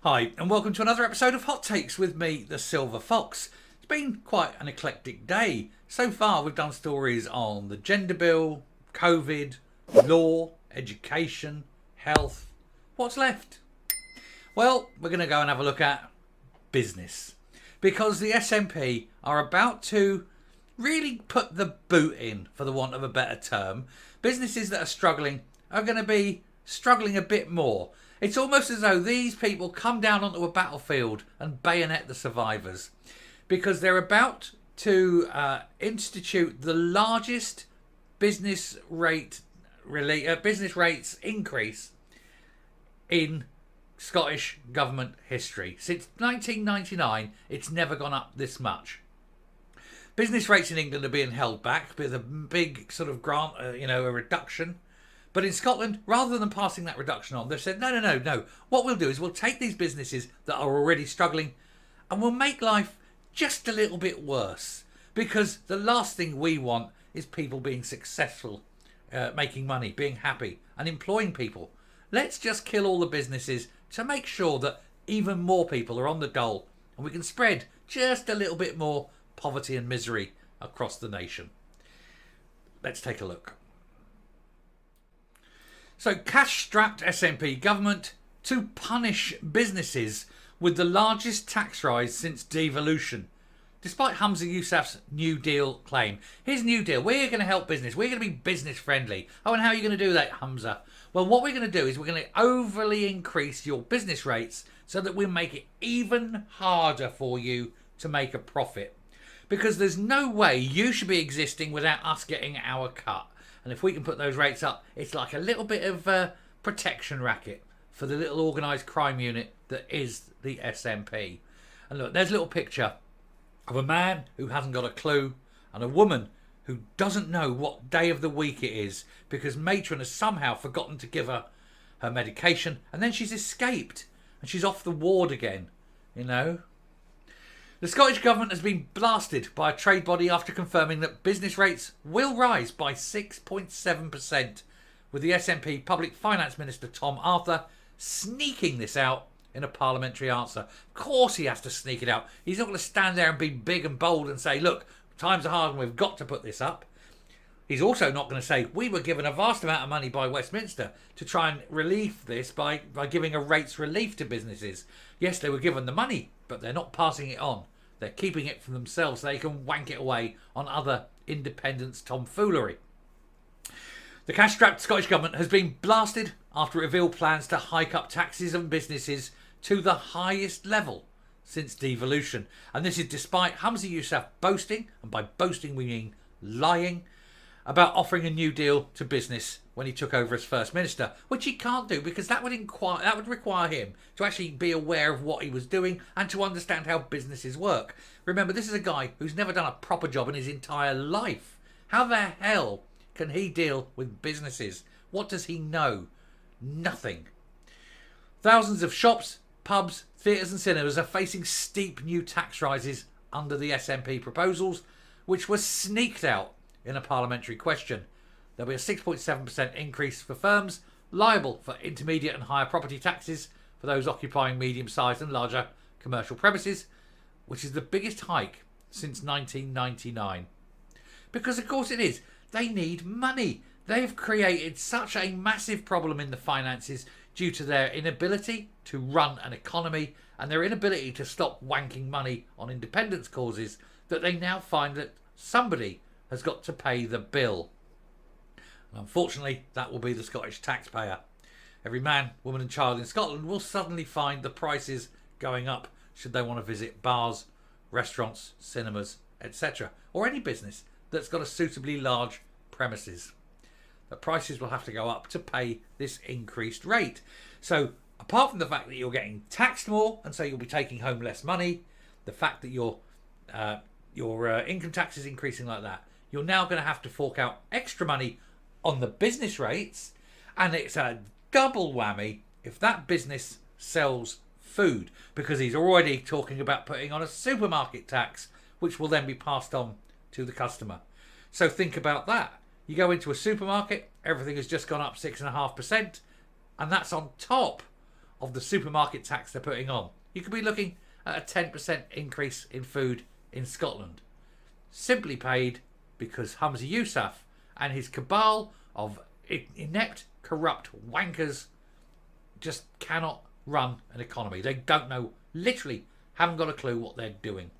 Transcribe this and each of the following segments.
Hi, and welcome to another episode of Hot Takes with me, the Silver Fox. It's been quite an eclectic day. So far, we've done stories on the gender bill, COVID, law, education, health. What's left? Well, we're going to go and have a look at business. Because the S&P are about to really put the boot in, for the want of a better term. Businesses that are struggling are going to be struggling a bit more. It's almost as though these people come down onto a battlefield and bayonet the survivors, because they're about to institute the largest business rates increase in Scottish government history. Since 1999, it's never gone up this much. Business rates in England are being held back with a big sort of grant, a reduction. But in Scotland, rather than passing that reduction on, they've said, no. What we'll do is we'll take these businesses that are already struggling and we'll make life just a little bit worse. Because the last thing we want is people being successful, making money, being happy and employing people. Let's just kill all the businesses to make sure that even more people are on the dole and we can spread just a little bit more poverty and misery across the nation. Let's take a look. So, cash-strapped SNP government to punish businesses with the largest tax rise since devolution. Despite Humza Yousaf's New Deal claim. His New Deal, we're going to help business. We're going to be business friendly. Oh, and how are you going to do that, Humza? Well, what we're going to do is we're going to overly increase your business rates so that we make it even harder for you to make a profit. Because there's no way you should be existing without us getting our cut. And if we can put those rates up, it's like a little bit of a protection racket for the little organised crime unit that is the SNP. And look, there's a little picture of a man who hasn't got a clue and a woman who doesn't know what day of the week it is because matron has somehow forgotten to give her her medication and then she's escaped and she's off the ward again, The Scottish Government has been blasted by a trade body after confirming that business rates will rise by 6.7%, with the SNP Public Finance Minister Tom Arthur sneaking this out in a parliamentary answer. Of course he has to sneak it out. He's not going to stand there and be big and bold and say, look, times are hard and we've got to put this up. He's also not going to say, we were given a vast amount of money by Westminster to try and relieve this by giving a rates relief to businesses. Yes, they were given the money, but they're not passing it on. They're keeping it for themselves so they can wank it away on other independents' tomfoolery. The cash-strapped Scottish Government has been blasted after it revealed plans to hike up taxes on businesses to the highest level since devolution. And this is despite Humza Yousaf boasting, and by boasting we mean lying, about offering a new deal to business when he took over as First Minister, which he can't do because that would require him to actually be aware of what he was doing and to understand how businesses work. Remember, this is a guy who's never done a proper job in his entire life. How the hell can he deal with businesses? What does he know? Nothing. Thousands of shops, pubs, theatres and cinemas are facing steep new tax rises under the SNP proposals, which were sneaked out in a parliamentary question. There'll be a 6.7% increase for firms liable for intermediate and higher property taxes for those occupying medium-sized and larger commercial premises, which is the biggest hike since 1999. Because of course it is. They need money. They've created such a massive problem in the finances due to their inability to run an economy and their inability to stop wanking money on independence causes that they now find that somebody has got to pay the bill. And unfortunately, that will be the Scottish taxpayer. Every man, woman and child in Scotland will suddenly find the prices going up should they want to visit bars, restaurants, cinemas, etc. or any business that's got a suitably large premises. The prices will have to go up to pay this increased rate. So apart from the fact that you're getting taxed more and so you'll be taking home less money, the fact that your income tax is increasing like that, you're now going to have to fork out extra money on the business rates, and it's a double whammy if that business sells food, because he's already talking about putting on a supermarket tax, which will then be passed on to the customer. So think about that. You go into a supermarket, everything has just gone up 6.5%, and that's on top of the supermarket tax they're putting on. You could be looking at a 10% increase in food in Scotland, simply paid because Humza Yousaf and his cabal of inept, corrupt wankers just cannot run an economy. They don't know, literally haven't got a clue what they're doing.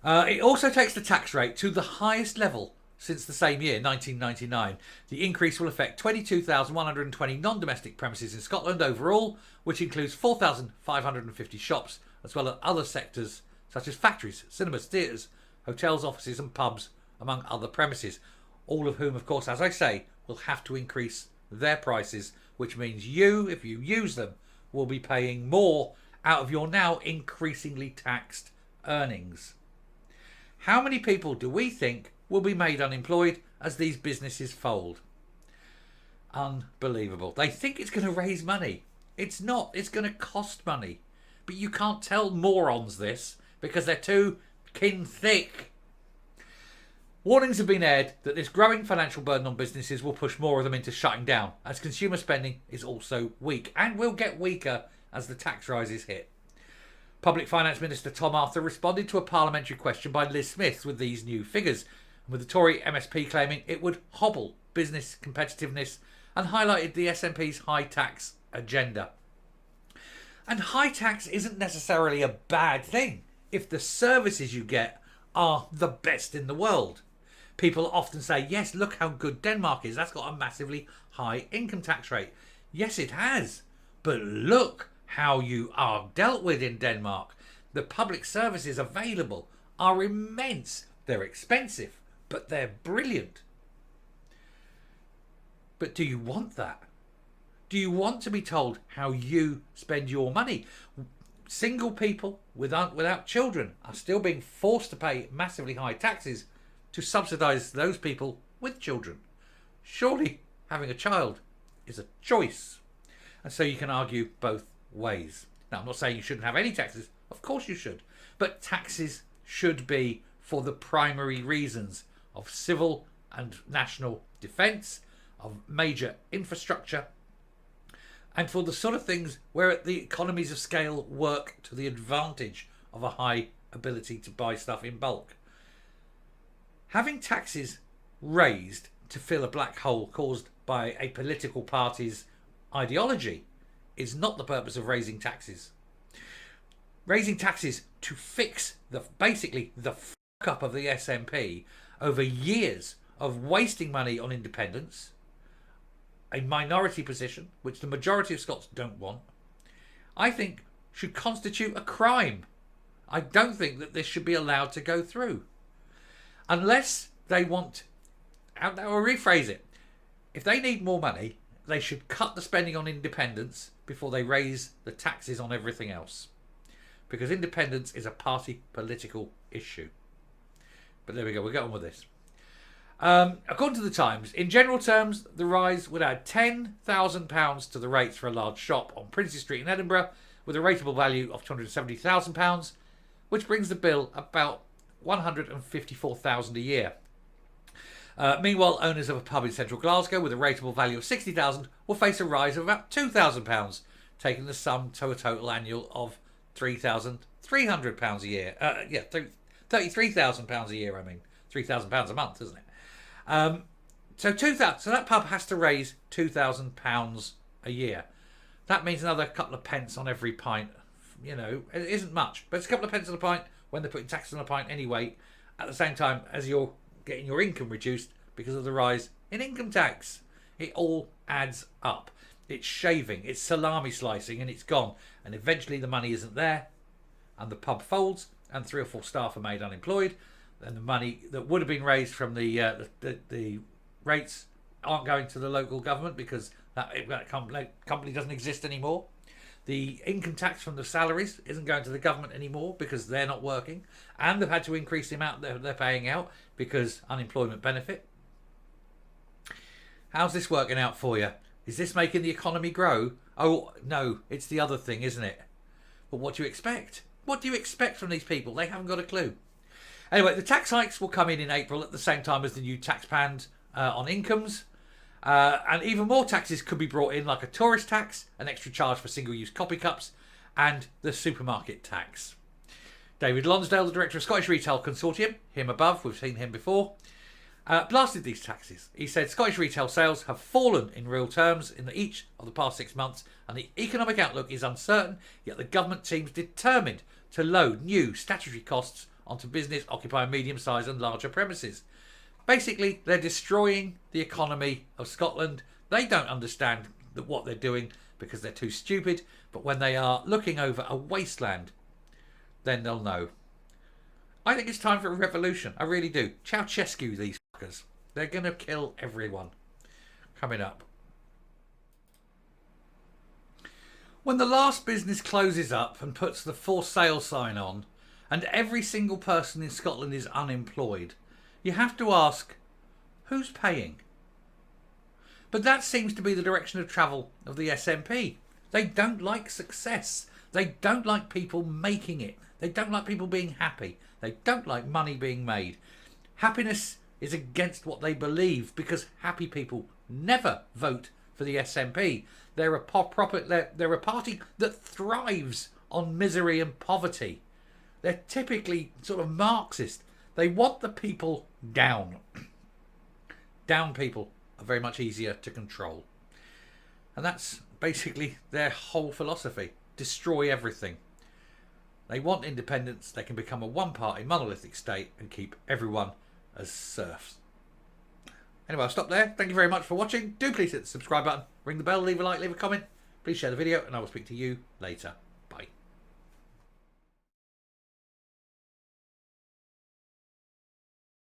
It also takes the tax rate to the highest level since the same year, 1999. The increase will affect 22,120 non-domestic premises in Scotland overall, which includes 4,550 shops, as well as other sectors such as factories, cinemas, theatres, hotels, offices and pubs, among other premises, all of whom, of course, as I say, will have to increase their prices, which means you, if you use them, will be paying more out of your now increasingly taxed earnings. How many people do we think will be made unemployed as these businesses fold? Unbelievable. They think it's going to raise money. It's not. It's going to cost money. But you can't tell morons this because they're too kin thick. Warnings have been aired that this growing financial burden on businesses will push more of them into shutting down, as consumer spending is also weak and will get weaker as the tax rises hit. Public Finance Minister Tom Arthur responded to a parliamentary question by Liz Smith with these new figures, with the Tory MSP claiming it would hobble business competitiveness and highlighted the SNP's high tax agenda. And high tax isn't necessarily a bad thing if the services you get are the best in the world. People often say, yes, look how good Denmark is. That's got a massively high income tax rate. Yes, it has. But look how you are dealt with in Denmark. The public services available are immense. They're expensive, but they're brilliant. But do you want that? Do you want to be told how you spend your money? Single people without children are still being forced to pay massively high taxes to subsidise those people with children. Surely having a child is a choice. And so you can argue both ways. Now, I'm not saying you shouldn't have any taxes. Of course you should. But taxes should be for the primary reasons of civil and national defence, of major infrastructure, and for the sort of things where the economies of scale work to the advantage of a high ability to buy stuff in bulk. Having taxes raised to fill a black hole caused by a political party's ideology is not the purpose of raising taxes. Raising taxes to fix basically the fuck up of the SNP over years of wasting money on independence, a minority position which the majority of Scots don't want, I think should constitute a crime. I don't think that this should be allowed to go through. Unless they want, I'll rephrase it, if they need more money, they should cut the spending on independence before they raise the taxes on everything else. Because independence is a party political issue. But there we go, we'll get on with this. According to the Times, in general terms, the rise would add £10,000 to the rates for a large shop on Princes Street in Edinburgh with a rateable value of £270,000, which brings the bill about £154,000 a year. Meanwhile, owners of a pub in central Glasgow with a rateable value of £60,000 will face a rise of about £2,000, taking the sum to a total annual of £3,300 a year. £33,000 a year, I mean. £3,000 a month, isn't it? So that pub has to raise £2,000 a year. That means another couple of pence on every pint. You know, it isn't much, but it's a couple of pence on a pint when they're putting taxes on a pint anyway, at the same time as you're getting your income reduced because of the rise in income tax. It all adds up. It's shaving, it's salami slicing, and it's gone. And eventually the money isn't there, and the pub folds, and 3 or 4 staff are made unemployed, and the money that would have been raised from the rates aren't going to the local government because that company doesn't exist anymore. The income tax from the salaries isn't going to the government anymore because they're not working, and they've had to increase the amount they're paying out because unemployment benefit. How's this working out for you? Is this making the economy grow? Oh, no, it's the other thing, isn't it? But what do you expect? What do you expect from these people? They haven't got a clue. Anyway, the tax hikes will come in April at the same time as the new tax band on incomes. And even more taxes could be brought in, like a tourist tax, an extra charge for single-use coffee cups, and the supermarket tax. David Lonsdale, the director of Scottish Retail Consortium, him above, we've seen him before, blasted these taxes. He said Scottish retail sales have fallen in real terms in each of the past 6 months, and the economic outlook is uncertain, yet the government seems determined to load new statutory costs onto business occupying medium-sized and larger premises. Basically, they're destroying the economy of Scotland. They don't understand what they're doing because they're too stupid, but when they are looking over a wasteland, then they'll know. I think it's time for a revolution. I really do. Ceausescu, these fuckers. They're going to kill everyone. Coming up. When the last business closes up and puts the for sale sign on, and every single person in Scotland is unemployed, you have to ask, who's paying? But that seems to be the direction of travel of the SNP. They don't like success. They don't like people making it. They don't like people being happy. They don't like money being made. Happiness is against what they believe because happy people never vote for the SNP. They're a party that thrives on misery and poverty. They're typically sort of Marxist. They want the people down. Down people are very much easier to control. And that's basically their whole philosophy. Destroy everything. They want independence. They can become a one-party monolithic state and keep everyone as serfs. Anyway, I'll stop there. Thank you very much for watching. Do please hit the subscribe button, ring the bell, leave a like, leave a comment. Please share the video, and I will speak to you later.